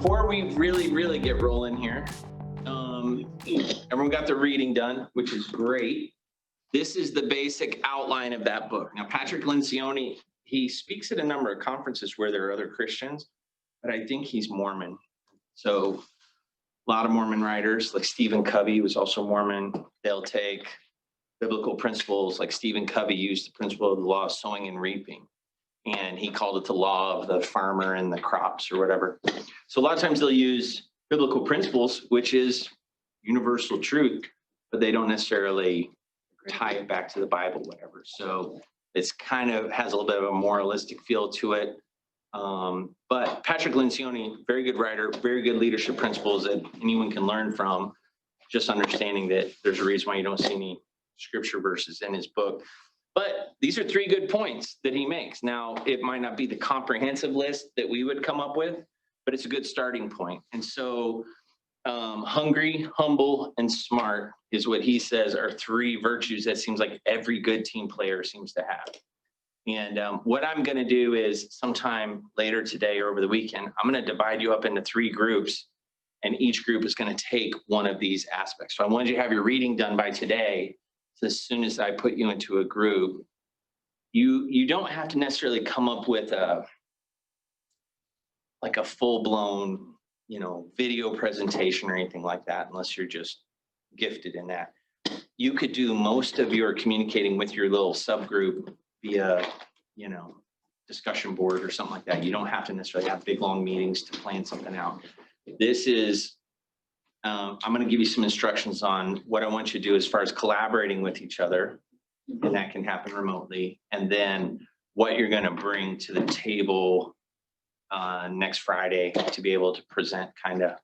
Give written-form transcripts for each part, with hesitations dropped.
before we really get rolling here, everyone got their reading done, which is great. This is the basic outline of that book. Now, Patrick Lencioni, he speaks at a number of conferences where there are other Christians, but I think he's Mormon. So a lot of Mormon writers like Stephen Covey was also Mormon. They'll take biblical principles, like Stephen Covey used the principle of the law of sowing and reaping, and he called it the law of the farmer and the crops or whatever. So a lot of times they'll use biblical principles, which is universal truth, but they don't necessarily tie it back to the Bible, whatever. So it's kind of has a little bit of a moralistic feel to it. But Patrick Lencioni, very good writer, very good leadership principles that anyone can learn from, just understanding that there's a reason why you don't see any scripture verses in his book. But these are 3 good points that he makes. Now, it might not be the comprehensive list that we would come up with, but it's a good starting point. And so hungry, humble, and smart is what he says are 3 virtues that seems like every good team player seems to have. And what I'm going to do is sometime later today or over the weekend, I'm going to divide you up into 3 groups, and each group is going to take one of these aspects. So I wanted you to have your reading done by today. So as soon as I put you into a group, you don't have to necessarily come up with a full-blown, video presentation or anything like that, unless you're just gifted in that. You could do most of your communicating with your little subgroup via, discussion board or something like that. You don't have to necessarily have big, long meetings to plan something out. This is, I'm going to give you some instructions on what I want you to do as far as collaborating with each other, and that can happen remotely. And then what you're going to bring to the table next Friday to be able to present kind of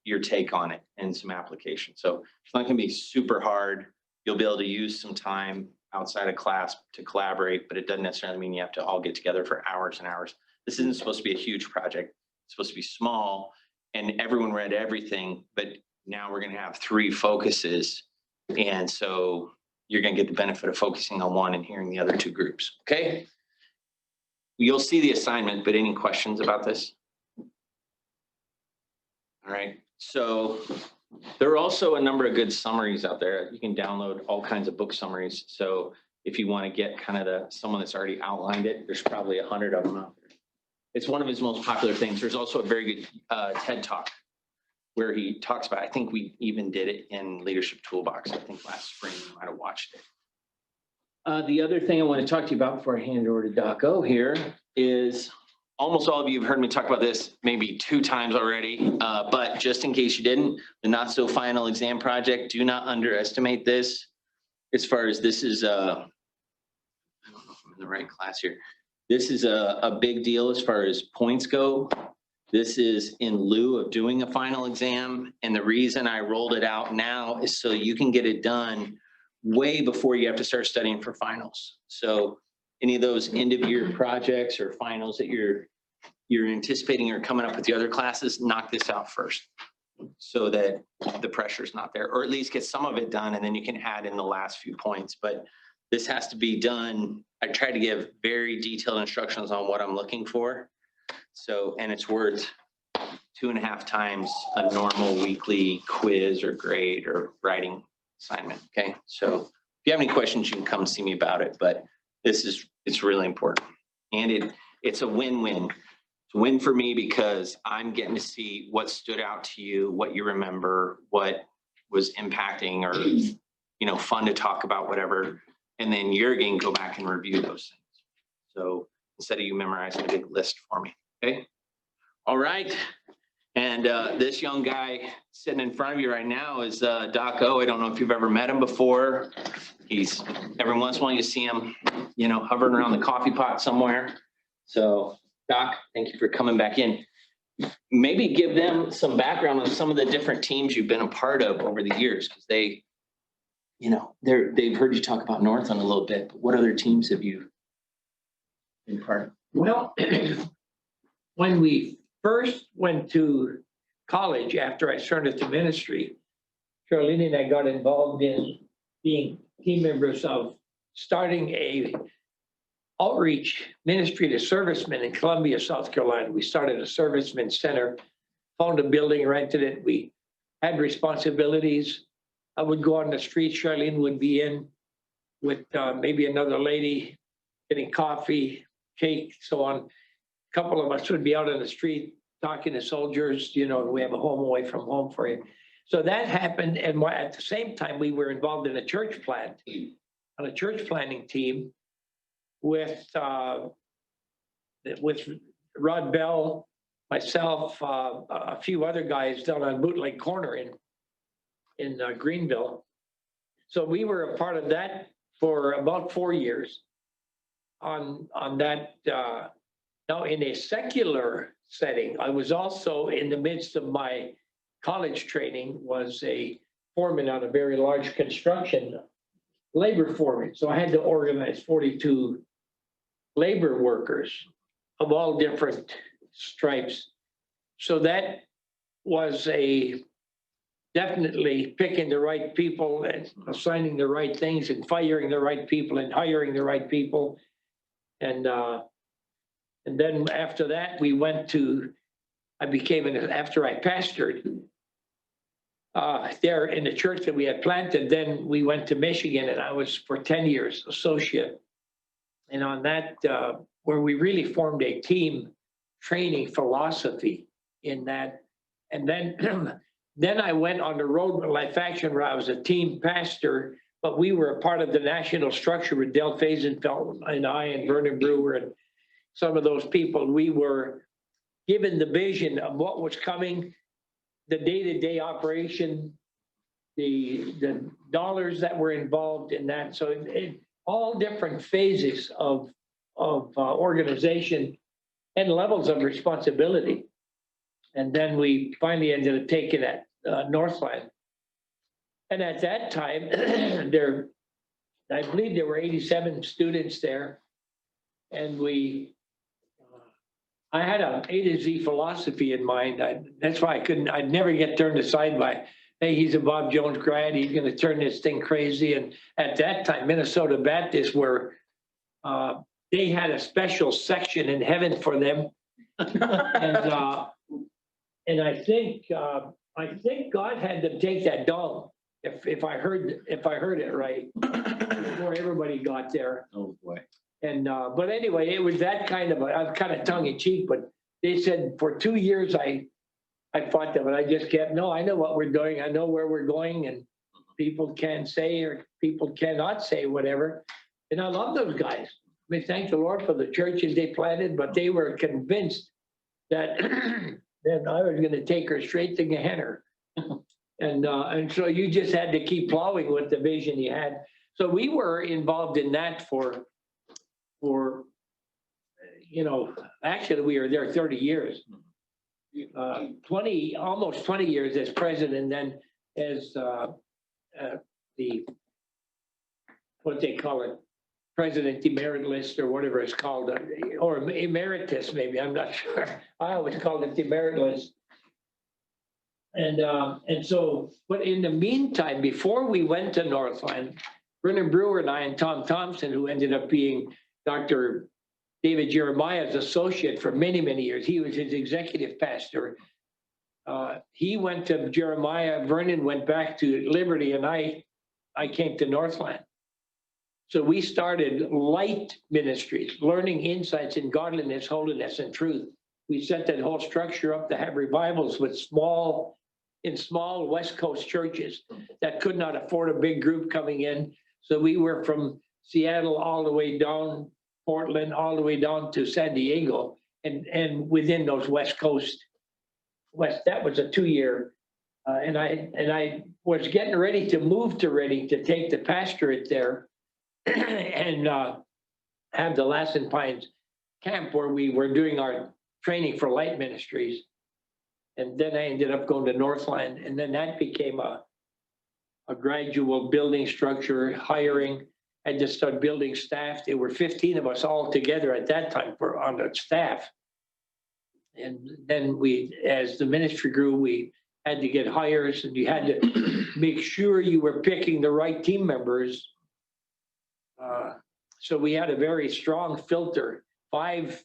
your take on it and some application. So it's not going to be super hard. You'll be able to use some time outside of class to collaborate, but it doesn't necessarily mean you have to all get together for hours and hours. This isn't supposed to be a huge project. It's supposed to be small, and everyone read everything, but now we're going to have 3 focuses. And so you're going to get the benefit of focusing on one and hearing the other 2 groups. Okay. You'll see the assignment, but any questions about this? All right. So there are also a number of good summaries out there. You can download all kinds of book summaries. So if you want to get kind of someone that's already outlined it, there's probably 100 of them out there. It's one of his most popular things. There's also a very good TED Talk where he talks about, I think we even did it in Leadership Toolbox. I think last spring you might have watched it. The other thing I want to talk to you about before I hand it over to Doc O here is almost all of you have heard me talk about this maybe 2 times already, but just in case you didn't, the Not So Final Exam Project, do not underestimate this. As far as this is, I don't know if I'm in the right class here. This is a big deal as far as points go. This is in lieu of doing a final exam. And the reason I rolled it out now is so you can get it done way before you have to start studying for finals. So any of those end of year projects or finals that you're anticipating or coming up with the other classes, knock this out first so that the pressure's not there, or at least get some of it done, and then you can add in the last few points. But this has to be done. I try to give very detailed instructions on what I'm looking for. So, and it's worth 2.5 times a normal weekly quiz or grade or writing assignment. Okay. So if you have any questions, you can come see me about it, but it's really important. And it's a win-win. It's a win for me because I'm getting to see what stood out to you, what you remember, what was impacting or, fun to talk about, whatever. And then you're going to go back and review those things. So instead of you memorizing a big list for me. Okay. All right. And this young guy sitting in front of you right now is Doc O. I don't know if you've ever met him before. He's every once in a while you see him, hovering around the coffee pot somewhere. So Doc, thank you for coming back in. Maybe give them some background on some of the different teams you've been a part of over the years, because they've heard you talk about Northland a little bit, but what other teams have you been part of? Well, when we first went to college after I started the ministry, Charlene and I got involved in being team members of starting a outreach ministry to servicemen in Columbia, South Carolina. We started a servicemen center, found a building, rented it. We had responsibilities. I would go on the street. Charlene would be in with maybe another lady getting coffee, cake, so on. A couple of us would be out on the street talking to soldiers, you know, we have a home away from home for you. So that happened. And at the same time, we were involved in a church plant, on a church planting team with Rod Bell, myself, a few other guys down on Bootleg Corner in Greenville. So we were a part of that for about 4 years on that. Now, in a secular setting, I was also in the midst of my college training, was a foreman on a very large construction, labor foreman. So I had to organize 42 labor workers of all different stripes. So that was definitely picking the right people and assigning the right things and firing the right people and hiring the right people. And then after that, after I pastored there in the church that we had planted, then we went to Michigan, and I was for 10 years associate. And on that, where we really formed a team training philosophy in that. And then, then I went on the road with Life Action, where I was a team pastor, but we were a part of the national structure with Del Fazenfeld and I and Vernon Brewer and some of those people. We were given the vision of what was coming, the day-to-day operation, the dollars that were involved in that. So all different phases of organization and levels of responsibility. And then we finally ended up taking that Northland. And at that time, I believe there were 87 students there. And I had an A to Z philosophy in mind. That's why I'd never get turned aside by, hey, he's a Bob Jones grad, he's going to turn this thing crazy. And at that time, Minnesota Baptists were, they had a special section in heaven for them. And I think God had them take that down, if I heard it right, before everybody got there. Oh, boy. And but anyway, it was that kind of I'm kind of tongue in cheek, but they said for 2 years I fought them, and I just kept, no, I know what we're doing, I know where we're going, and people can say or people cannot say whatever. And I love those guys. I mean, thank the Lord for the churches they planted, but they were convinced that then I was going to take her straight to Gehenna. And so you just had to keep plowing with the vision you had. So we were involved in that for actually we were there 30 years, almost 20 years as president, and then as what they call it, president emeritus or whatever it's called, or emeritus maybe, I'm not sure. I always called it emeritus. And so, but in the meantime, before we went to Northland, Vernon Brewer and I and Tom Thompson, who ended up being Dr. David Jeremiah's associate for many, many years. He was his executive pastor. He went to Jeremiah, Vernon went back to Liberty, and I came to Northland. So we started Light Ministries, learning insights in godliness, holiness, and truth. We set that whole structure up to have revivals with small West Coast churches that could not afford a big group coming in. So we were from Seattle all the way down, Portland, all the way down to San Diego, and within those West Coast, that was a 2-year. And I was getting ready to move to Reading to take the pastorate there and have the Lassen Pines camp where we were doing our training for Light Ministries. And then I ended up going to Northland, and then that became a gradual building structure, hiring. I just started building staff. There were 15 of us all together at that time on the staff. And then as the ministry grew, we had to get hires, and you had to make sure you were picking the right team members. So we had a very strong filter, 5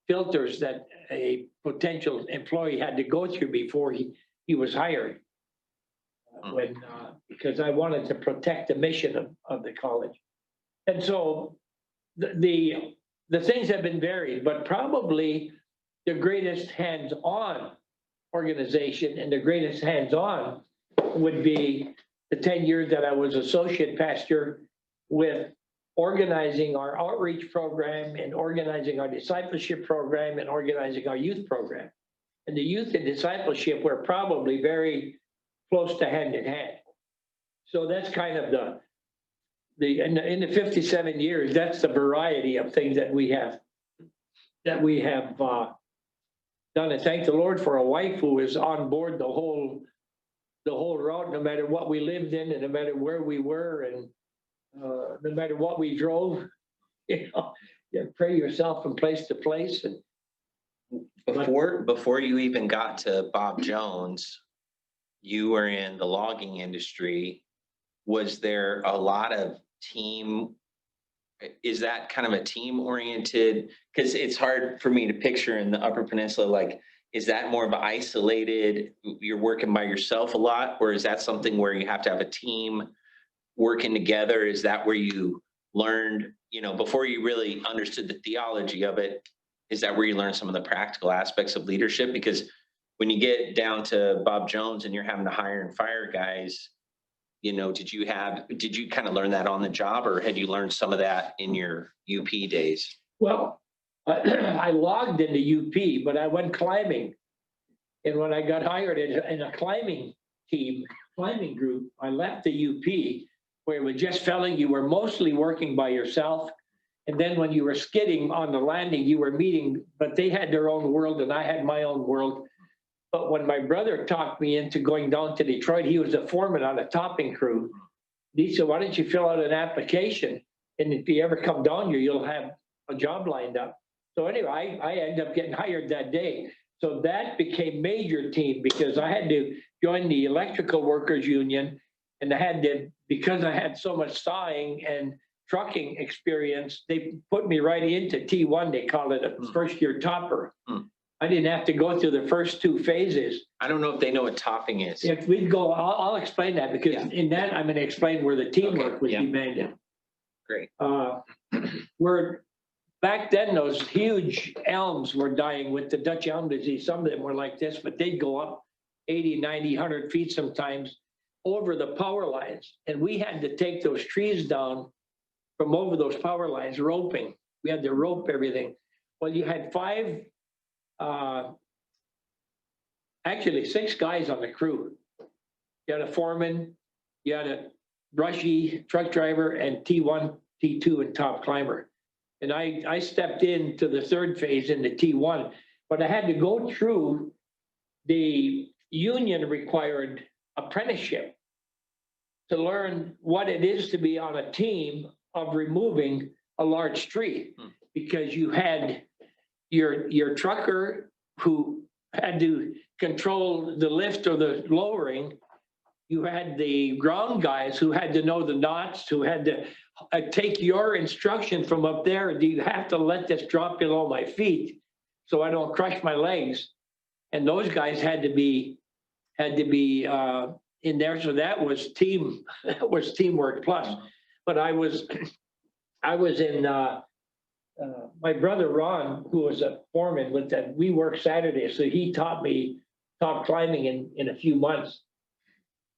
filters that a potential employee had to go through before he was hired. Because I wanted to protect the mission of the college. And so the things have been varied, but probably the greatest hands-on organization and the greatest hands-on would be the 10 years that I was associate pastor with organizing our outreach program and organizing our discipleship program and organizing our youth program. And the youth and discipleship were probably very close to hand in hand. So that's kind of in the 57 years, that's the variety of things that we have done. And thank the Lord for a wife who is on board the whole route, no matter what we lived in and no matter where we were and no matter what we drove. You pray yourself from place to place. And before you even got to Bob Jones, you were in the logging industry. Was there a lot of team? Is that kind of a team oriented? Because it's hard for me to picture in the Upper Peninsula, like, is that more of an isolated, you're working by yourself a lot? Or is that something where you have to have a team working together? Is that where you learned, before you really understood the theology of it, is that where you learned some of the practical aspects of leadership? Because when you get down to Bob Jones and you're having to hire and fire guys, did you kind of learn that on the job, or had you learned some of that in your UP days? Well, I logged in the UP, but I went climbing. And when I got hired in a climbing group, I left the UP where it was just felling. You were mostly working by yourself. And then when you were skidding on the landing, you were meeting, but they had their own world and I had my own world. But when my brother talked me into going down to Detroit, he was a foreman on a topping crew. He said, why don't you fill out an application? And if you ever come down here, you'll have a job lined up. So anyway, I ended up getting hired that day. So that became major team because I had to join the electrical workers union, and I had to, because I had so much sawing and trucking experience, they put me right into T1. They call it a first year topper. I didn't have to go through the first 2 phases. I don't know if they know what topping is. If we'd go, I'll explain that because in that I'm going to explain where the teamwork was demanded. Great. Where back then those huge elms were dying with the Dutch elm disease. Some of them were like this, but they'd go up 80, 90, 100 feet sometimes over the power lines. And we had to take those trees down from over those power lines, roping. We had to rope everything. Well, you had 6 guys on the crew. You had a foreman, you had a brushy truck driver, and T1, T2, and top climber. And I stepped into the 3rd phase in the T1, but I had to go through the union required apprenticeship to learn what it is to be on a team of removing a large tree, because you had your trucker who had to control the lift or the lowering. You had the ground guys who had to know the knots, who had to take your instruction from up there. Do you have to let this drop below my feet so I don't crush my legs? And those guys had to be in there. So that was teamwork plus. But I was in. My brother Ron, who was a foreman with that, we worked Saturdays, so he taught me top climbing in a few months.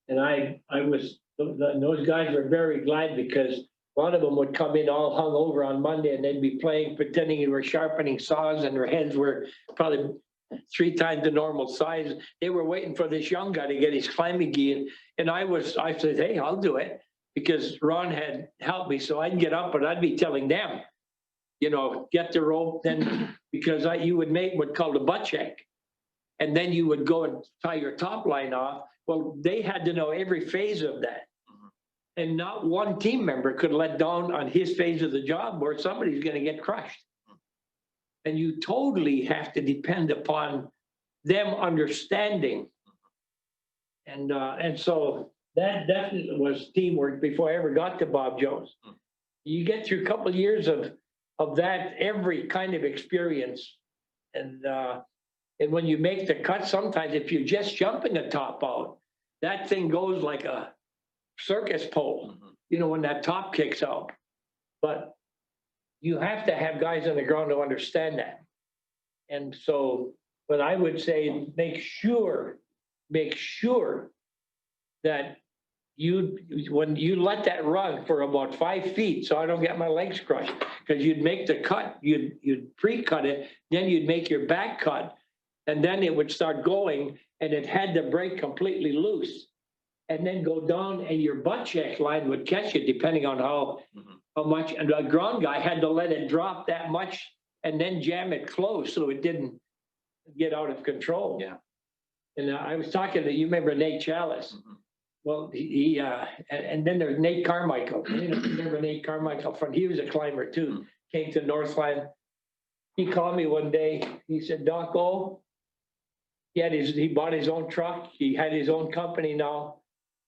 And those guys were very glad because a lot of them would come in all hung over on Monday and they'd be playing, pretending they were sharpening saws and their heads were probably 3 times the normal size. They were waiting for this young guy to get his climbing gear. And I said, hey, I'll do it, because Ron had helped me. So I'd get up and I'd be telling them, get the rope, then because you would make what's called a butt check. And then you would go and tie your top line off. Well, they had to know every phase of that. And not one team member could let down on his phase of the job or somebody's going to get crushed. And you totally have to depend upon them understanding. And so that definitely was teamwork before I ever got to Bob Jones. you get through a couple of years of that, every kind of experience. And when you make the cut, sometimes if you're just jumping the top out, that thing goes like a circus pole, you know, when that top kicks out. But you have to have guys on the ground to understand that. And so, but I would say, make sure that when you let that run for about 5 feet, so I don't get my legs crushed, because you'd make the cut, you'd pre-cut it, then you'd make your back cut, and then it would start going, and it had to break completely loose, and then go down, and your butt check line would catch it, depending on how much, and the ground guy had to let it drop that much, and then jam it close so it didn't get out of control. Yeah. And I was talking to, you remember Nate Chalice? Well, and then there's Nate Carmichael. You know, remember Nate Carmichael? He was a climber too. Came to Northland. He called me one day. He said, Doc O, he bought his own truck. He had his own company now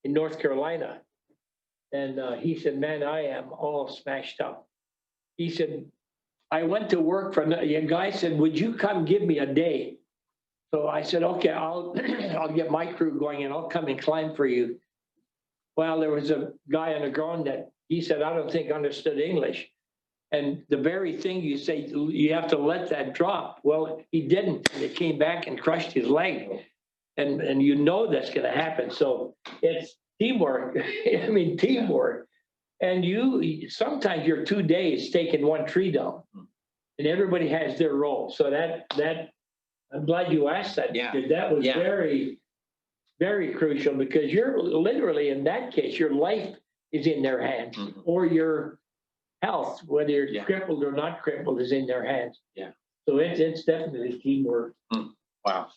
in North Carolina. And he said, man, I am all smashed up. He said, I went to work for a guy said, would you come give me a day? So I said, okay, I'll get my crew going and I'll come and climb for you. Well, there was a guy on the ground that he said, I don't think understood English. And the very thing you say, you have to let that drop. Well, he didn't. And it came back and crushed his leg. And you know that's going to happen. So it's teamwork. I mean, teamwork. And sometimes you're 2 days taking one tree down. And everybody has their role. So that I'm glad you asked that. Yeah. Because that was very, very crucial, because you're literally, in that case, your life is in their hands, or your health, whether you're crippled or not crippled, is in their hands. Yeah. So it's definitely teamwork. Wow.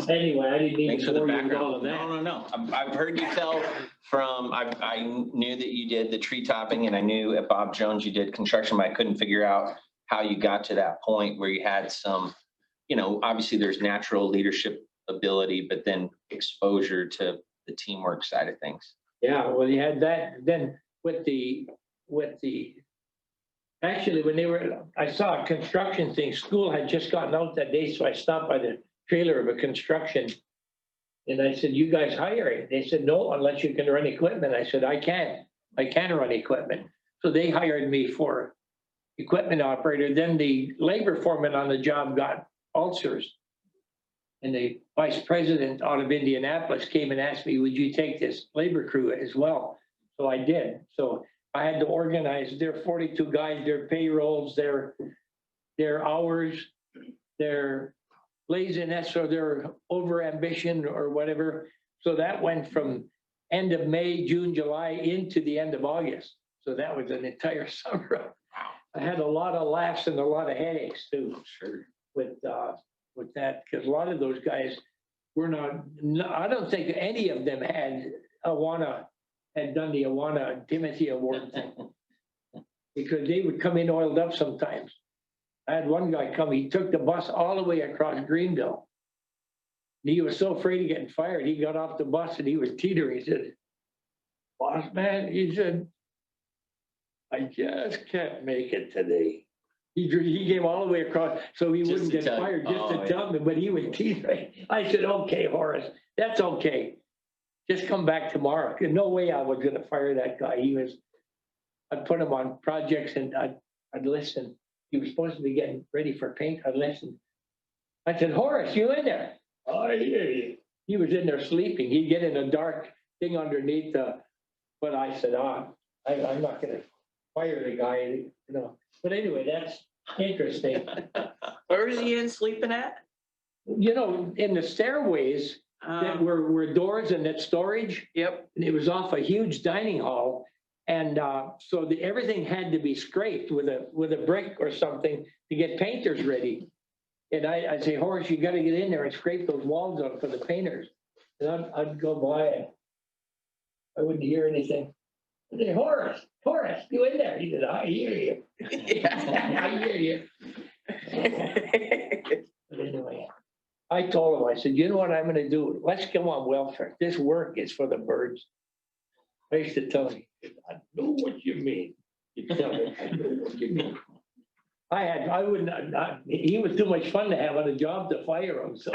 Anyway, I didn't Thanks even for the bore you with all background. of that. No. I've heard you tell from, I knew that you did the tree topping, and I knew at Bob Jones you did construction, but I couldn't figure out how you got to that point where you had some, you know, obviously there's natural leadership ability, but then exposure to the teamwork side of things. Yeah, well, you had that. Then actually, when I saw a construction thing, school had just gotten out that day, so I stopped by the trailer of a construction. And I said, you guys hiring? They said, no, unless you can run equipment. I said, I can run equipment. So they hired me for equipment operator. Then the labor foreman on the job got ulcers. And the vice president out of Indianapolis came and asked me, would you take this labor crew as well? So I did. So I had to organize their 42 guys, their payrolls, their hours, their laziness or their over ambition or whatever. So that went from end of May, June, July into the end of August. So that was an entire summer. I had a lot of laughs and a lot of headaches too. Sure. With that, because a lot of those guys were I don't think any of them had done the Awana Timothy Award thing, because they would come in oiled up sometimes. I had one guy come, he took the bus all the way across Greenville. And he was so afraid of getting fired, he got off the bus and he was teetering. He said, boss man, he said, I just can't make it today. He came all the way across so he wouldn't get fired, just to tell me, but he was teetering. I said, okay, Horace, that's okay. Just come back tomorrow. No way I was going to fire that guy. I'd put him on projects and I'd listen. He was supposed to be getting ready for paint. I'd listen. I said, Horace, you in there? Oh, I hear you. He was in there sleeping. He'd get in a dark thing underneath but I said, I'm not going to fire the guy, you know. But anyway, that's interesting. Where was he in sleeping at? You know, in the stairways that were doors and that storage. Yep. And it was off a huge dining hall. And so everything had to be scraped with a brick or something to get painters ready. And I say, Horace, you got to get in there and scrape those walls up for the painters. And I'd go by and I wouldn't hear anything. I'd say, Horace, you in there? He said, I hear you. I hear you. But anyway, I told him, I said, you know what I'm going to do? Let's go on welfare. This work is for the birds. I used to tell him, I know what you mean. I would not, he was too much fun to have on a job to fire him, so.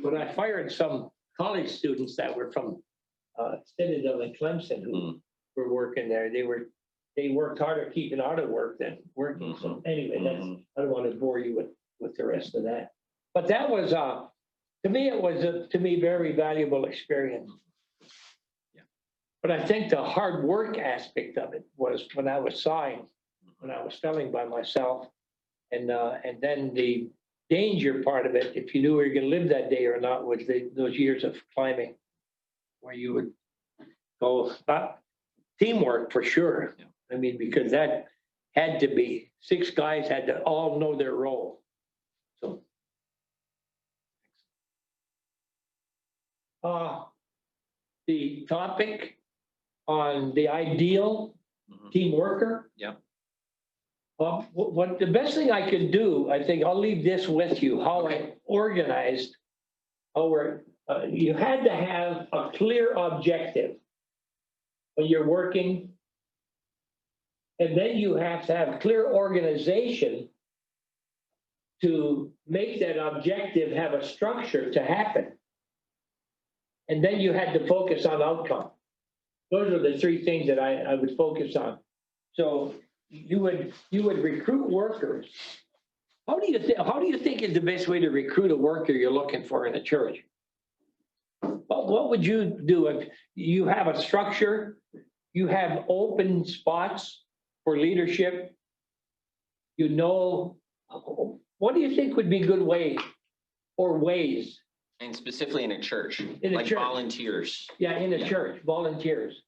When I fired some college students that were from, Citadel and Clemson who were working there, they worked harder keeping out of work than working. So anyway, I don't want to bore you with the rest of that. But that was, to me, it was to me, very valuable experience. Yeah. But I think the hard work aspect of it was when I was sawing, when I was felling by myself. And then the danger part of it, if you knew where you're gonna live that day or not, was those years of climbing. Where you would go, not teamwork for sure. Yeah. I mean, because that had to be, 6 guys had to all know their role. So. The topic on the ideal team worker. Yeah. What the best thing I could do, I think I'll leave this with you, how I organized our, you had to have a clear objective when you're working. And then you have to have clear organization to make that objective have a structure to happen. And then you had to focus on outcome. Those are the 3 things that I would focus on. So you would recruit workers. How do you think is the best way to recruit a worker you're looking for in a church? What would you do if you have a structure, you have open spots for leadership? You know, what do you think would be good way or ways? And specifically in a church, In a like church. volunteers. Yeah, in a church, volunteers.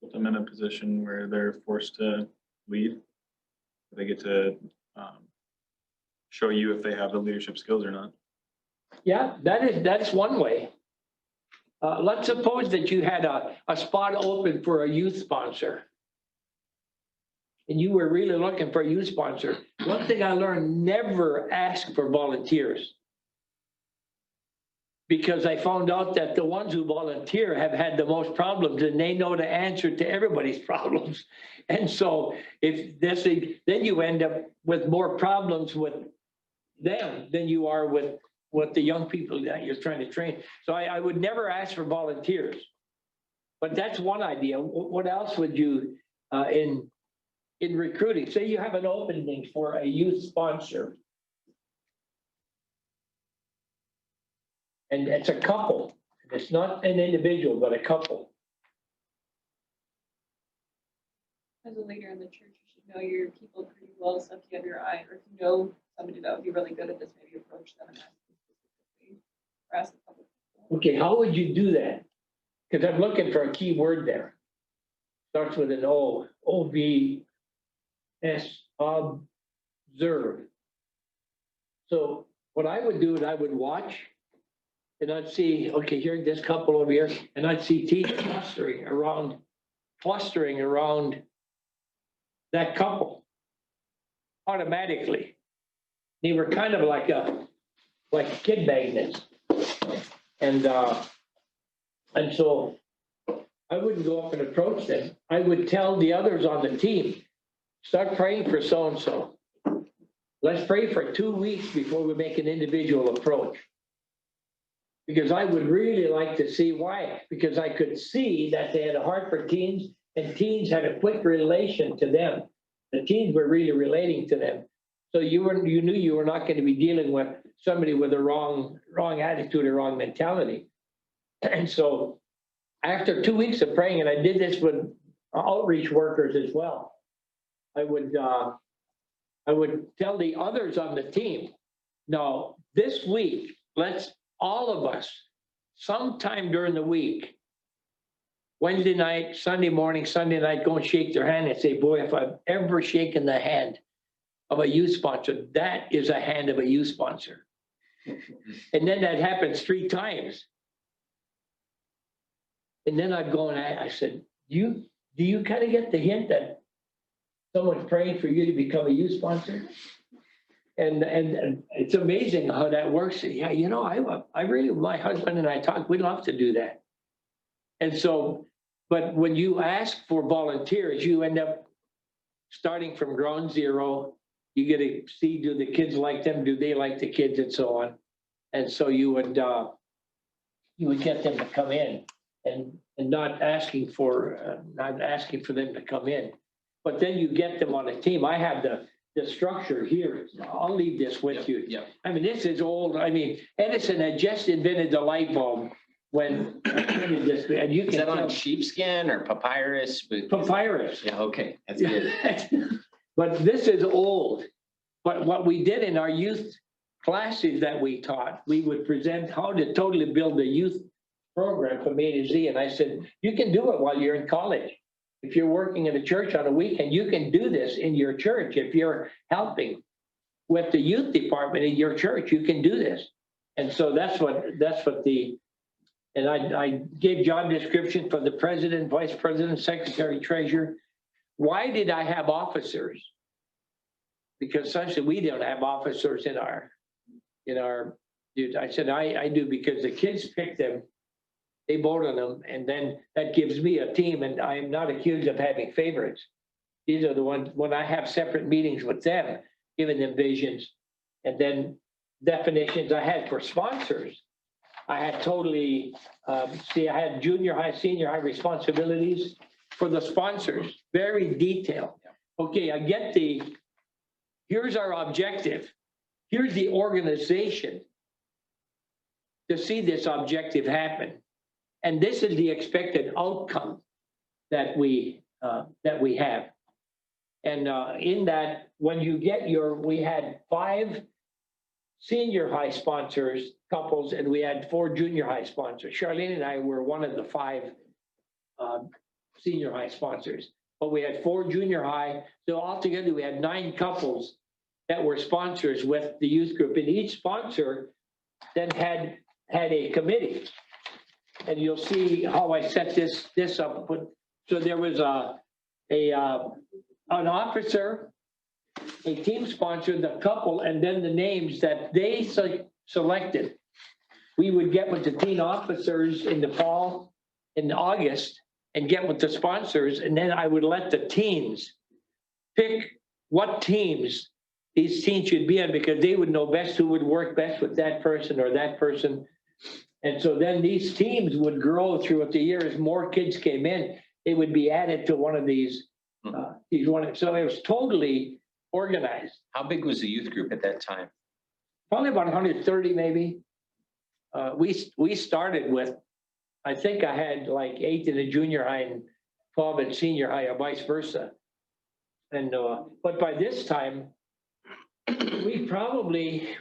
Put them in a position where they're forced to lead. They get to show you if they have the leadership skills or not. Yeah, that's one way. Let's suppose that you had a spot open for a youth sponsor. And you were really looking for a youth sponsor. One thing I learned, never ask for volunteers. Because I found out that the ones who volunteer have had the most problems and they know the answer to everybody's problems. And so then you end up with more problems with them than you are with the young people that you're trying to train. So I would never ask for volunteers. But that's one idea. What else would you, in recruiting, say you have an opening for a youth sponsor. And it's a couple. It's not an individual, but a couple. As a leader in the church, you should know your people pretty well. So if you have your eye, or if you know somebody that would be really good at this, maybe approach them and ask them specifically, or ask a couple people. Okay, how would you do that? Because I'm looking for a key word there. Starts with an O, O-B-S, observe. So what I would do is I would watch and I'd see, okay, here's this couple over here, and I'd see teeth clustering around that couple automatically. They were kind of like kid magnets. And so I wouldn't go up and approach them. I would tell the others on the team, start praying for so-and-so. Let's pray for 2 weeks before we make an individual approach. Because I would really like to see why. Because I could see that they had a heart for teens and teens had a quick relation to them. The teens were really relating to them. So you knew you were not going to be dealing with somebody with a wrong attitude or wrong mentality. And so after 2 weeks of praying, and I did this with outreach workers as well, I would tell the others on the team, no, this week, let's all of us, sometime during the week, Wednesday night, Sunday morning, Sunday night, go and shake their hand and say, boy, if I've ever shaken the hand of a youth sponsor, that is a hand of a youth sponsor. And then that happens 3 times. And then I'd go and I said, do you kind of get the hint that someone's praying for you to become a youth sponsor? And it's amazing how that works. Yeah, you know, I really, my husband and I talk, we'd love to do that. And so, but when you ask for volunteers, you end up starting from ground zero. You get to see, do the kids like them? Do they like the kids and so on? And so you would get them to come in and not asking for them to come in. But then you get them on a team. I have the structure here. I'll leave this with you. Yeah. I mean, this is old. I mean, Edison had just invented the light bulb when, and you Is can that on tell sheepskin or papyrus? papyrus. Yeah, okay, that's good. But this is old. But what we did in our youth classes that we taught, we would present how to totally build a youth program from A to Z. And I said, you can do it while you're in college. If you're working in a church on a weekend, you can do this in your church. If you're helping with the youth department in your church, you can do this. And so that's what and I gave job description for the president, vice president, secretary, treasurer. Why did I have officers? Because essentially we don't have officers in our, I said, I do because the kids pick them, they vote on them, and then that gives me a team, and I am not accused of having favorites. These are the ones, when I have separate meetings with them, giving them visions, and then definitions I had for sponsors. I had totally, I had junior high, senior high responsibilities for the sponsors, very detailed. Okay, I get here's our objective. Here's the organization to see this objective happen. And this is the expected outcome that we have. And in that, when you get we had 5 senior high sponsors, couples, and we had 4 junior high sponsors. Charlene and I were one of the 5 senior high sponsors, but we had 4 junior high. So altogether, we had 9 couples that were sponsors with the youth group. And each sponsor then had a committee. And you'll see how I set this up. So there was an officer, a team sponsor, the couple, and then the names that they selected. We would get with the teen officers in the fall, in August, and get with the sponsors. And then I would let the teens pick what teams these teens should be on, because they would know best who would work best with that person or that person. And so then these teams would grow throughout the year. As more kids came in, they would be added to one of these. So it was totally organized. How big was the youth group at that time? Probably about 130, maybe. We started with, I think I had like 8 in the junior high and 12 in senior high, or vice versa. And but by this time, we probably,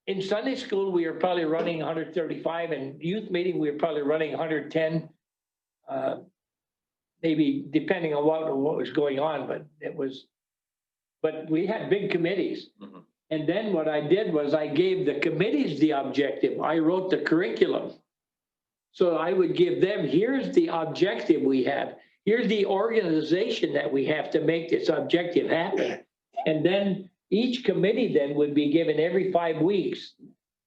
in Sunday school, we were probably running 135, and youth meeting, we were probably running 110, maybe depending on what was going on, but we had big committees. Mhm. And then what I did was I gave the committees the objective. I wrote the curriculum. So I would give them, here's the objective we have. Here's the organization that we have to make this objective happen. And then each committee then would be given every 5 weeks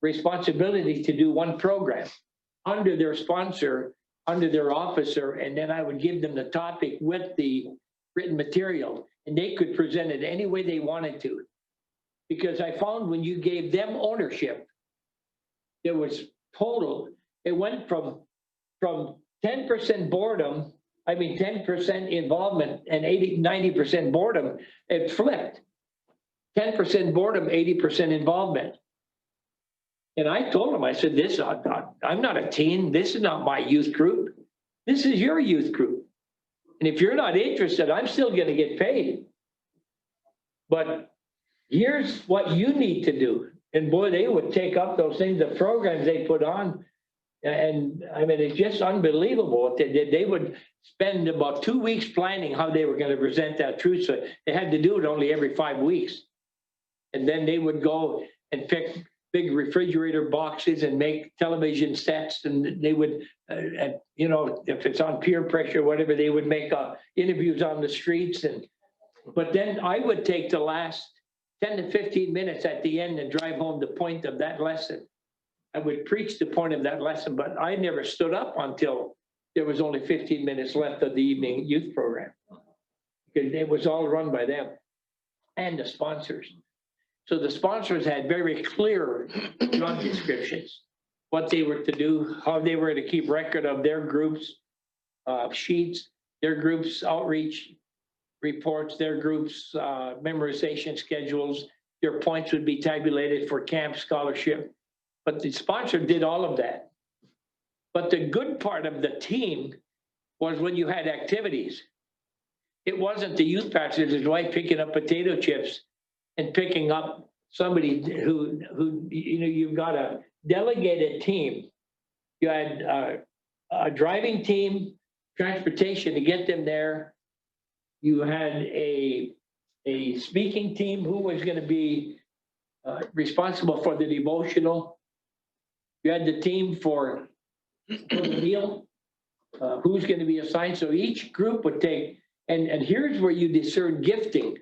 responsibility to do one program under their sponsor, under their officer, and then I would give them the topic with the written material, and they could present it any way they wanted to. Because I found when you gave them ownership, it was total. It went from 10% boredom, 10% involvement and 90% boredom. It flipped. 10% boredom, 80% involvement. And I told them, I said, I'm not a teen. This is not my youth group. This is your youth group. And if you're not interested, I'm still going to get paid. But here's what you need to do. And boy, they would take up those things, the programs they put on. And it's just unbelievable what they did. They would spend about 2 weeks planning how they were going to present that truth. So they had to do it only every 5 weeks. And then they would go and pick big refrigerator boxes and make television sets. And they would, if it's on peer pressure, whatever, they would make interviews on the streets. But then I would take the last 10 to 15 minutes at the end and drive home the point of that lesson. I would preach the point of that lesson, but I never stood up until there was only 15 minutes left of the evening youth program. Because it was all run by them and the sponsors. So the sponsors had very clear job descriptions, what they were to do, how they were to keep record of their groups, sheets, their groups outreach reports, their groups memorization schedules. Their points would be tabulated for camp scholarship. But the sponsor did all of that. But the good part of the team was when you had activities. It wasn't the youth pastor's wife picking up potato chips and picking up somebody who you've got a delegated team. You had a driving team, transportation to get them there. You had a speaking team who was going to be responsible for the devotional. You had the team for the meal, who's going to be assigned. So each group would take, and here's where you discern gifting.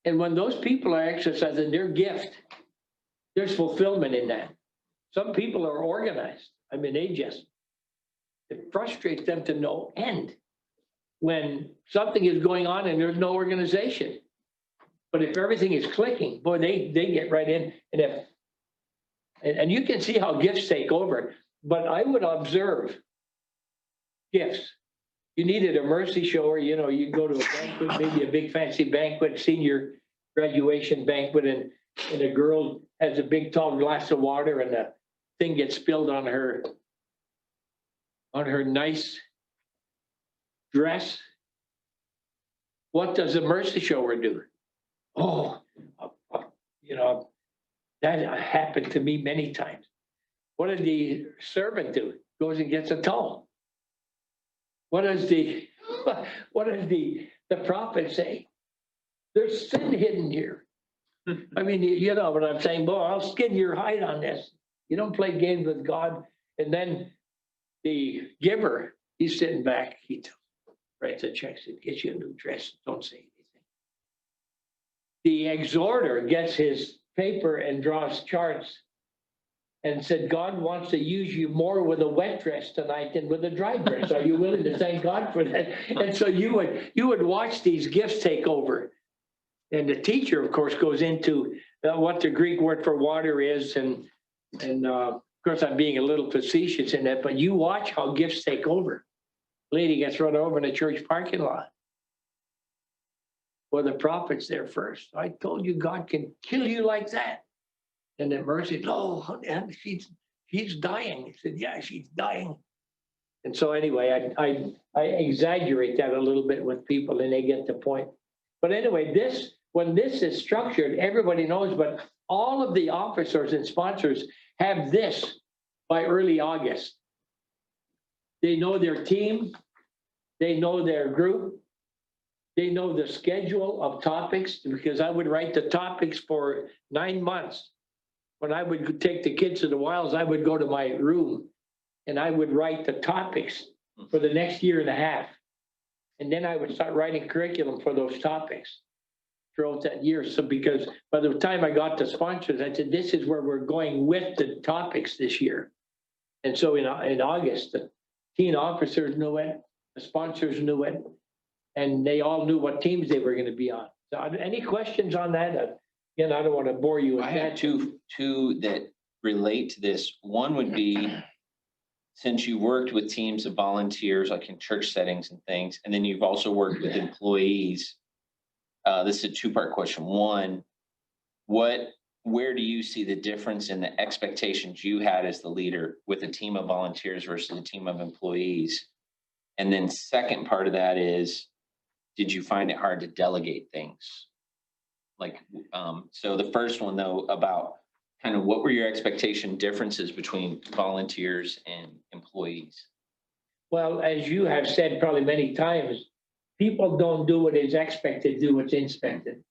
And when those people are exercising their gift, there's fulfillment in that. Some people are organized. I mean, it frustrates them to no end when something is going on and there's no organization. But if everything is clicking, boy, they get right in. And you can see how gifts take over. But I would observe gifts. You needed a mercy shower, you go to a banquet, maybe a big fancy banquet, senior graduation banquet, and a girl has a big tall glass of water and the thing gets spilled on her nice dress. What does a mercy shower do? Oh, that happened to me many times. What does the servant do? Goes and gets a towel. What does the prophet say? There's sin hidden here. I mean, you know what I'm saying? Boy, I'll skin your hide on this. You don't play games with God. And then the giver, he's sitting back. He writes a check, said, get you a new dress. Don't say anything. The exhorter gets his paper and draws charts and said, God wants to use you more with a wet dress tonight than with a dry dress. Are you willing to thank God for that? And so you would watch these gifts take over. And the teacher, of course, goes into what the Greek word for water is. And of course, I'm being a little facetious in that, but you watch how gifts take over. Lady gets run over in a church parking lot. Well, the prophet's there first. I told you God can kill you like that. And then Mercy, no, she's dying. He said, yeah, she's dying. And so anyway, I exaggerate that a little bit with people and they get the point. But anyway, when this is structured, everybody knows, but all of the officers and sponsors have this by early August. They know their team, they know their group, they know the schedule of topics, because I would write the topics for 9 months. When I would take the kids to the wilds, I would go to my room and I would write the topics for the next year and a half. And then I would start writing curriculum for those topics throughout that year. So because by the time I got to sponsors, I said, this is where we're going with the topics this year. And so in August, the teen officers knew it, the sponsors knew it, and they all knew what teams they were going to be on. So any questions on that? Again, I don't want to bore you with I had that. two that relate to this. One would be, since you worked with teams of volunteers, like in church settings and things, and then you've also worked with employees. This is a two-part question. One, where do you see the difference in the expectations you had as the leader with a team of volunteers versus a team of employees? And then second part of that is, did you find it hard to delegate things? Like, so the first one though, about kind of what were your expectation differences between volunteers and employees? Well, as you have said probably many times, people don't do what is expected, do what's inspected.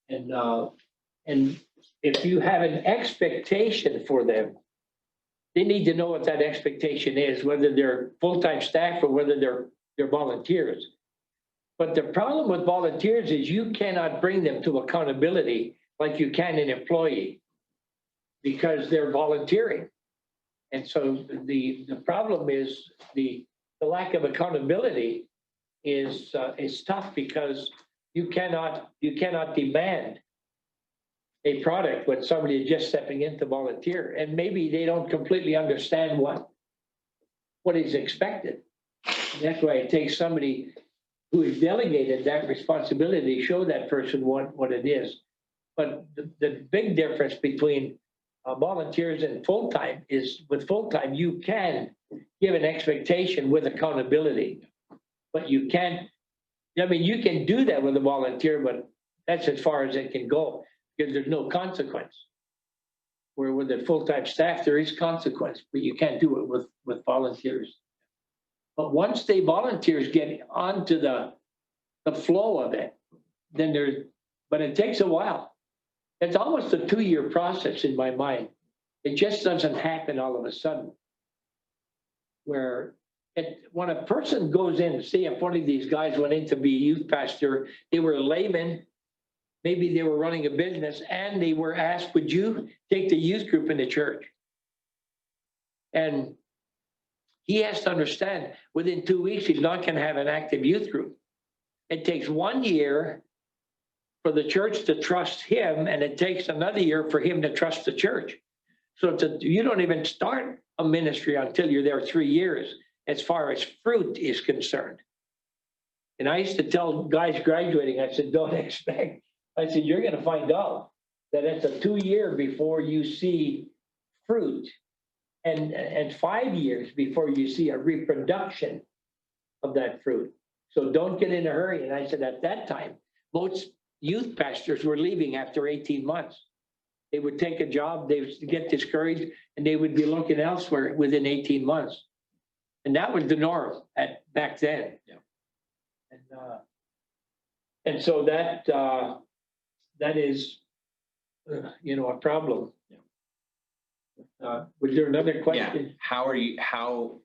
And if you have an expectation for them, they need to know what that expectation is, whether they're full-time staff or whether they're volunteers. But the problem with volunteers is you cannot bring them to accountability like you can an employee, because they're volunteering. And so the problem is the lack of accountability is tough because you cannot demand a product when somebody is just stepping in to volunteer, and maybe they don't completely understand what is expected. And that's why it takes somebody who is delegated that responsibility to show that person what it is. But the big difference between volunteers and full-time is with full-time, you can give an expectation with accountability, but you can't, I mean, you can do that with a volunteer, but that's as far as it can go because there's no consequence. Where with the full-time staff, there is consequence, but you can't do it with volunteers. But once the volunteers get onto the flow of it, then but it takes a while. It's almost a 2-year process in my mind. It just doesn't happen all of a sudden. When a person goes in, say if one of these guys went in to be youth pastor, they were a layman, maybe they were running a business, and they were asked, would you take the youth group in the church? And he has to understand within 2 weeks, he's not going to have an active youth group. It takes 1 year for the church to trust him, and it takes another year for him to trust the church. So you don't even start a ministry until you're there 3 years, as far as fruit is concerned. And I used to tell guys graduating, I said, don't expect. I said, you're going to find out that it's a 2 year before you see fruit, and 5 years before you see a reproduction of that fruit. So don't get in a hurry. And I said, at that time, most youth pastors were leaving after 18 months. They would take a job, they would get discouraged, and they would be looking elsewhere within 18 months. And that was the norm back then. Yeah. And so that is, a problem. Was there another Yeah, question? how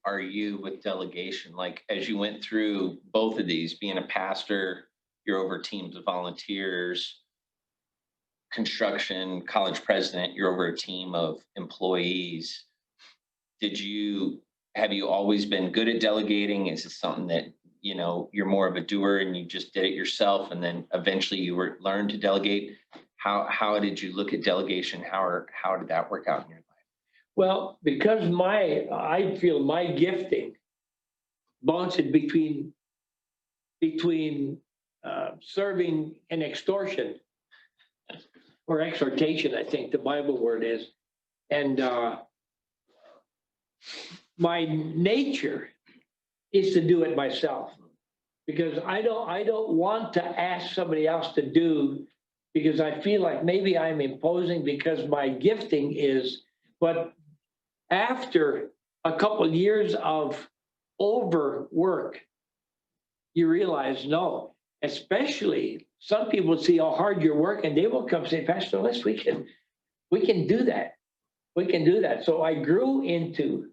are you with delegation? Like, as you went through both of these, being a pastor, you're over teams of volunteers, construction, college president, you're over a team of employees. Have you always been good at delegating? Is it something that, you're more of a doer and you just did it yourself and then eventually you learned to delegate? How did you look at delegation? How did that work out in your life? Well, because I feel my gifting bounces between serving and extortion, or exhortation, I think the Bible word is. And my nature is to do it myself, because I don't want to ask somebody else to do, because I feel like maybe I'm imposing because my gifting is. But after a couple of years of overwork, you realize no, especially some people see how hard you're working, they will come say, Pastor Les, we can do that. We can do that. So I grew into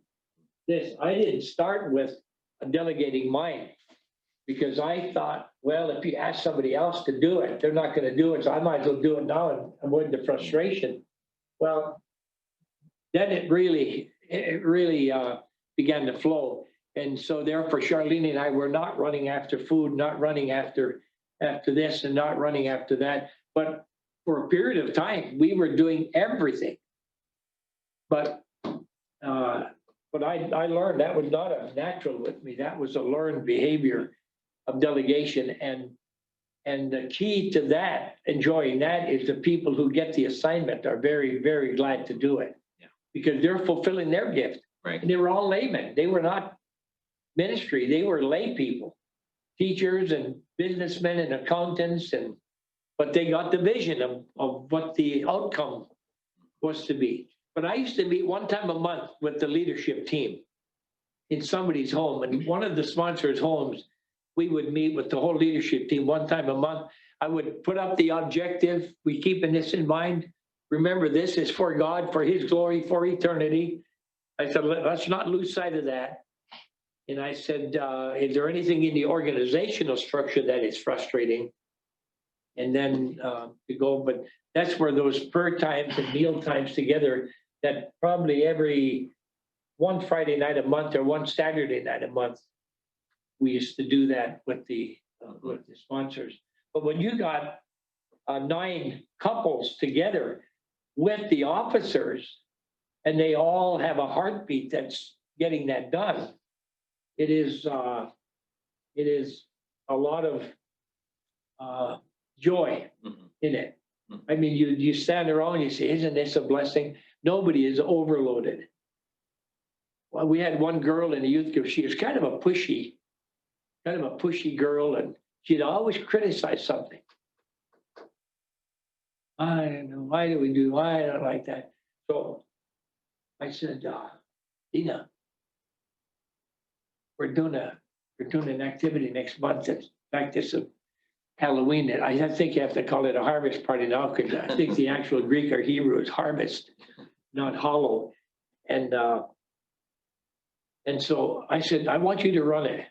this. I didn't start with a delegating mind, because I thought, well, if you ask somebody else to do it, they're not going to do it. So I might as well do it now and avoid the frustration. Well, then it really began to flow. And so therefore, Charlene and I were not running after food, not running after this and not running after that. But for a period of time, we were doing everything. But I learned that was not a natural with me. That was a learned behavior of delegation. And the key to that, enjoying that, is the people who get the assignment are very, very glad to do it. Yeah. Because they're fulfilling their gift. Right. And they were all laymen. They were not ministry. They were lay people, teachers and businessmen and accountants, but they got the vision of what the outcome was to be. But I used to meet one time a month with the leadership team in somebody's home, and one of the sponsors' homes, we would meet with the whole leadership team one time a month. I would put up the objective. We keeping this in mind. Remember, this is for God, for His glory, for eternity. I said, let's not lose sight of that. And I said, is there anything in the organizational structure that is frustrating? And then to go, but that's where those prayer times and meal times together, that probably every one Friday night a month or one Saturday night a month. We used to do that with the sponsors. But when you got 9 couples together with the officers, and they all have a heartbeat that's getting that done, it is a lot of joy Mhm. in it. Mhm. I mean, you stand around and you say, isn't this a blessing? Nobody is overloaded. Well, we had one girl in the youth group, she was kind of a pushy girl, and she'd always criticize something. I don't know, why I don't like that. So I said, Dina, we're doing an activity next month. In fact, it's a Halloween. And I think you have to call it a harvest party now, because I think the actual Greek or Hebrew is harvest, not hollow. And so I said, I want you to run it.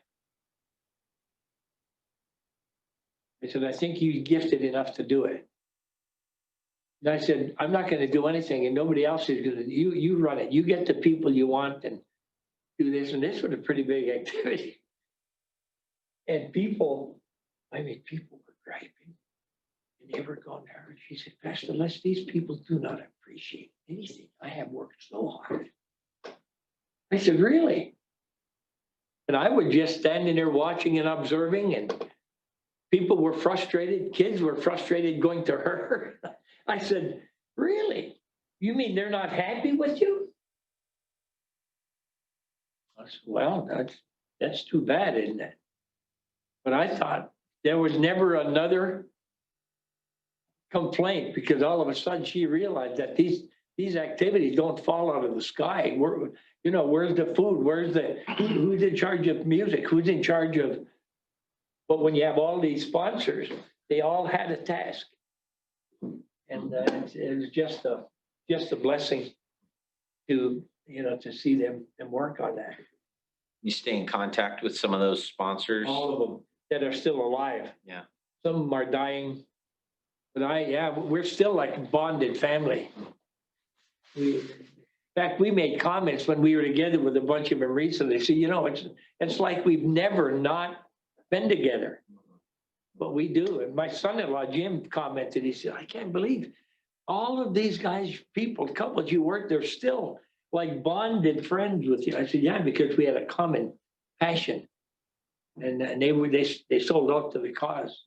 I said, I think you're gifted enough to do it. And I said, I'm not going to do anything, and nobody else is going to. You run it. You get the people you want and do this. And this was a pretty big activity. And people were griping. And they were going there. And she said, Pastor Les, these people do not appreciate anything. I have worked so hard. I said, really? And I was just standing there watching and observing, and people were frustrated. Kids were frustrated going to her. I said, really? You mean they're not happy with you? I said, well, that's too bad, isn't it? But I thought there was never another complaint, because all of a sudden she realized that these activities don't fall out of the sky. Where's the food? Who's in charge of music? Who's in charge of? But when you have all these sponsors, they all had a task. And it was just a blessing to see them work on that. You stay in contact with some of those sponsors? All of them that are still alive. Yeah. Some of them are dying. But we're still like a bonded family. In fact, we made comments when we were together with a bunch of them recently. So, it's like we've never not been together. But we do. And my son-in-law, Jim, commented, he said, I can't believe all of these guys, couples you work, they're still like bonded friends with you. I said, yeah, because we had a common passion. And they sold out to the cause.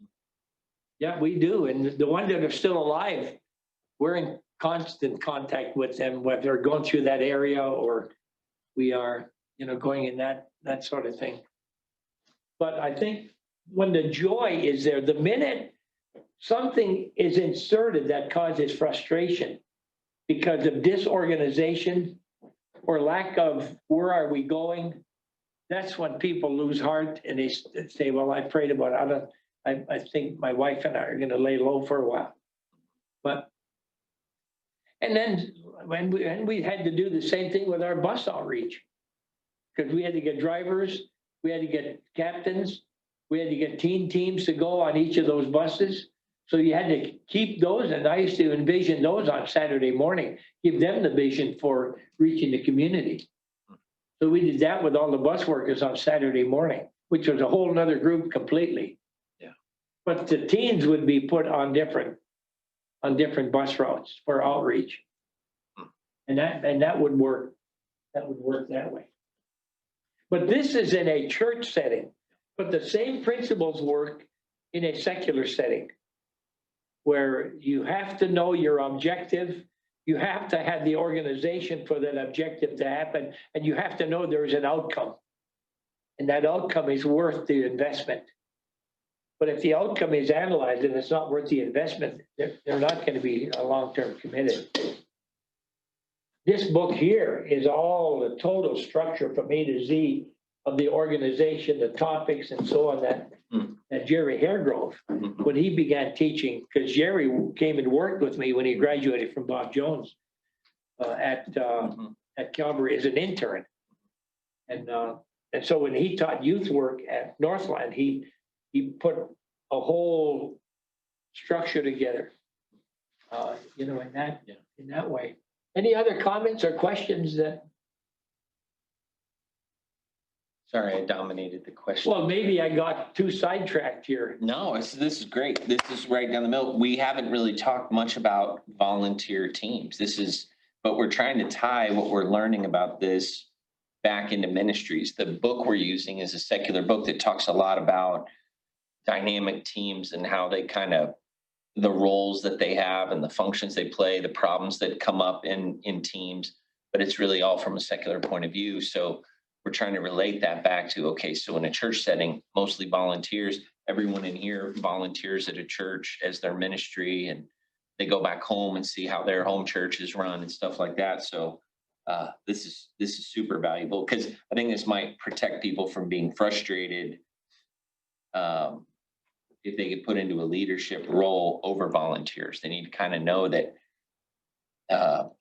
Yeah, we do. And the ones that are still alive, we're in constant contact with them, whether they're going through that area or we are, going in that sort of thing. But I think when the joy is there, the minute something is inserted that causes frustration because of disorganization or lack of where are we going, that's when people lose heart and they say, well, I prayed about it. I think my wife and I are going to lay low for a while. And then when we had to do the same thing with our bus outreach, because we had to get drivers, we had to get captains, we had to get teen teams to go on each of those buses. So you had to keep those, and I used to envision those on Saturday morning, give them the vision for reaching the community. So we did that with all the bus workers on Saturday morning, which was a whole nother group completely. Yeah. But the teens would be put on different bus routes for outreach. And that would work. That would work that way. But this is in a church setting, but the same principles work in a secular setting where you have to know your objective. You have to have the organization for that objective to happen, and you have to know there's an outcome. And that outcome is worth the investment. But if the outcome is analyzed and it's not worth the investment, they're not going to be a long-term committed. This book here is all the total structure from A to Z of the organization, the topics and so on that Jerry Haregrove, when he began teaching, because Jerry came and worked with me when he graduated from Bob Jones at Calvary as an intern. And so when he taught youth work at Northland, he put a whole structure together, in that way. Any other comments or questions that Sorry, I dominated the question. Well, maybe I got too sidetracked here. No, this is great. This is right down the middle. We haven't really talked much about volunteer teams. But we're trying to tie what we're learning about this back into ministries. The book we're using is a secular book that talks a lot about dynamic teams and how they kind of, the roles that they have and the functions they play, the problems that come up in teams, but it's really all from a secular point of view. So we're trying to relate that back to, okay, so in a church setting, mostly volunteers, everyone in here volunteers at a church as their ministry, and they go back home and see how their home church is run and stuff like that. So this is super valuable, because I think this might protect people from being frustrated if they get put into a leadership role over volunteers. They need to kind of know that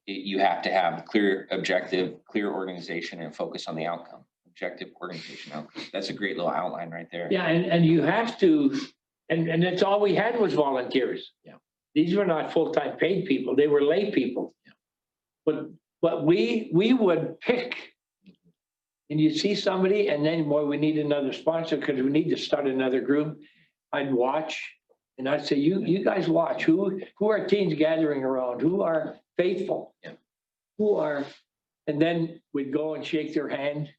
you have to have clear objective, clear organization, and focus on the outcome. Objective, organization, outcome. That's a great little outline right there. Yeah, and you have to, and that's all we had was volunteers. Yeah. These were not full-time paid people. They were lay people. Yeah. But we would pick. And you see somebody, and then, boy, we need another sponsor because we need to start another group. I'd watch, and I'd say, you guys watch. Who are teens gathering around? Who are faithful? Yeah. Who are, and then we'd go and shake their hand.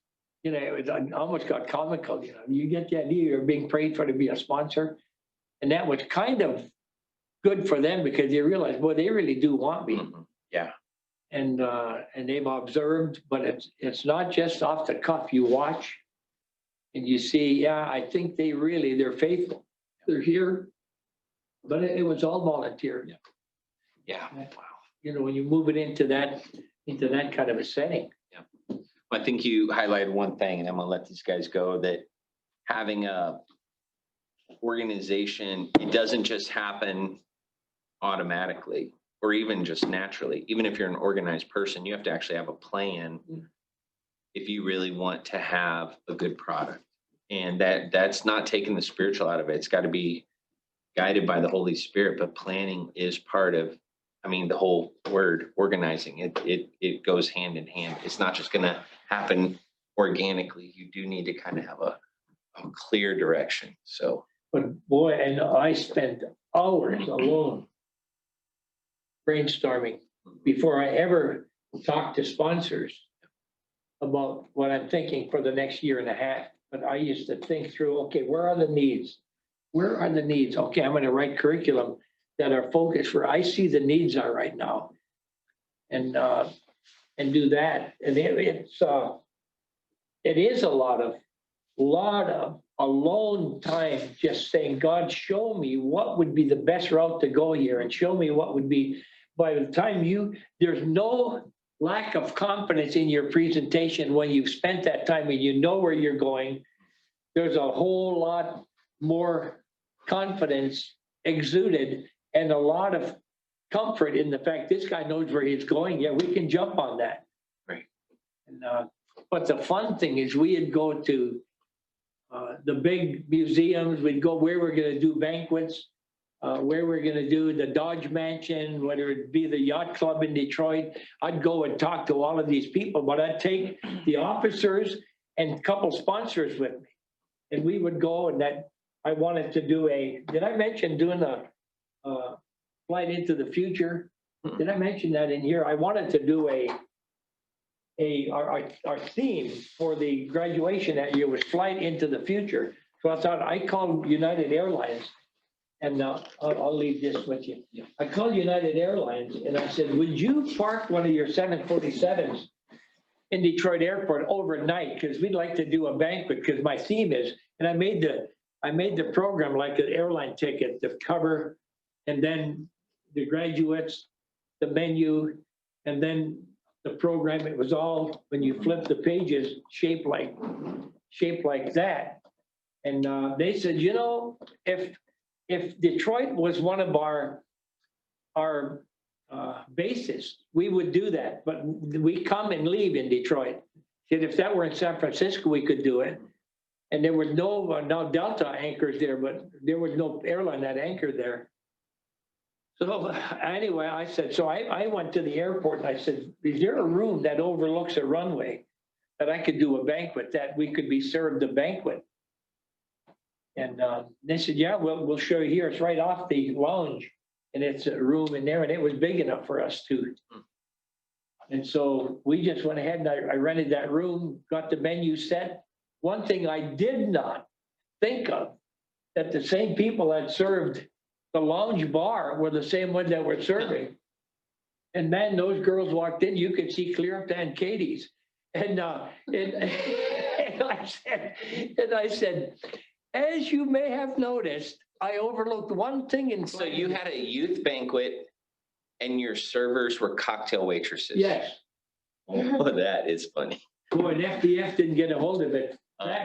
You know, it almost got comical. You know, you get the idea you're being prayed for to be a sponsor, and that was kind of good for them because they realized, boy, they really do want me. Mhm. Yeah. And they've observed, but it's not just off the cuff. You watch and you see, yeah, I think they're faithful. They're here, but it was all volunteer. Yeah. Wow. You know, when you move it into that kind of a setting. I think you highlighted one thing, and I'm gonna let these guys go, that having a organization, it doesn't just happen automatically or even just naturally. Even if you're an organized person, you have to actually have a plan if you really want to have a good product. And that's not taking the spiritual out of it. It's got to be guided by the Holy Spirit, but planning is part of, I mean, the whole word organizing, it goes hand in hand. It's not just gonna happen organically. You do need to kind of have a clear direction. So, But boy, and I spent hours alone brainstorming before I ever talked to sponsors about what I'm thinking for the next year and a half. But I used to think through, okay, where are the needs? Where are the needs? Okay, I'm going to write curriculum that are focused where I see the needs are right now, and do that. And it is a lot of alone time, just saying, God, show me what would be the best route to go here, and show me what would be. By the time there's no lack of confidence in your presentation when you've spent that time and you know where you're going. There's a whole lot more confidence exuded and a lot of comfort in the fact this guy knows where he's going. Yeah, we can jump on that. Right. And, but the fun thing is we'd go to the big museums, we'd go where we're going to do banquets, where we're going to do the Dodge Mansion, whether it be the Yacht Club in Detroit. I'd go and talk to all of these people, but I'd take the officers and a couple sponsors with me. And we would go, and that I wanted to do did I mention doing a flight into the future? Did I mention that in here? I wanted to do our theme for the graduation that year was flight into the future. So I thought I called United Airlines, and I'll leave this with you. I called United Airlines and I said, would you park one of your 747s in Detroit Airport overnight? Because we'd like to do a banquet, because my theme is, and I made the program like an airline ticket, the cover, and then the graduates, the menu, and then the program. It was all, when you flip the pages, shaped like that. And they said, you know, if Detroit was one of our bases, we would do that. But we come and leave in Detroit. And if that were in San Francisco, we could do it. And there were no Delta anchors there, but there was no airline that anchored there. So anyway, I said, so I went to the airport and I said, is there a room that overlooks a runway? that I could do a banquet, that we could be served a banquet. And they said, yeah, we'll show you here. It's right off the lounge. And it's a room in there and it was big enough for us to. And so we just went ahead and I rented that room, got the menu set. One thing I did not think of, that the same people that served the lounge bar were the same ones that were serving. And man, those girls walked in, you could see clear up to Aunt Katie's. And I said, as you may have noticed, I overlooked one thing in. So you had a youth banquet and your servers were cocktail waitresses? Yes. Oh, that is funny. Boy, and FBF didn't get a hold of it.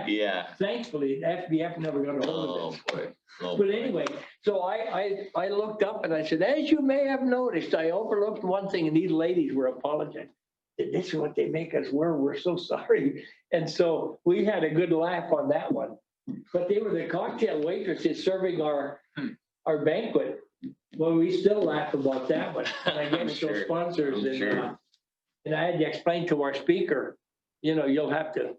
Yeah. Thankfully, FBF never got a hold Oh, of it. boy. Oh, But boy. anyway, so I looked up and I said, as you may have noticed, I overlooked one thing and these ladies were apologizing. This is what they make us wear. We're so sorry. And so we had a good laugh on that one. But they were the cocktail waitresses serving our banquet. Well, we still laugh about that one. And I I'm guess sure. those sponsors I'm sure. and I had to explain to our speaker, you'll have to.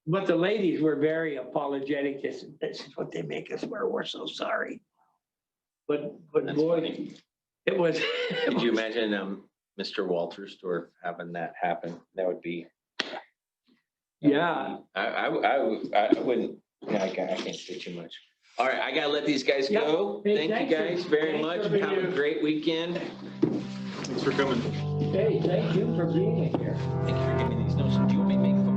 But the ladies were very apologetic. They said, this is what they make us wear. We're so sorry. But That's boy, funny. it was. Could you imagine Mr. Waltersdorf having that happen? That would be. Yeah. I wouldn't, I can't say too much. All right, I gotta let these guys Yeah. go. Hey, Thank you thanks guys very for much. being Have a here. great weekend. Thanks for coming. Hey, thank you for being here. Thank you for giving me these notes. Do you want me to make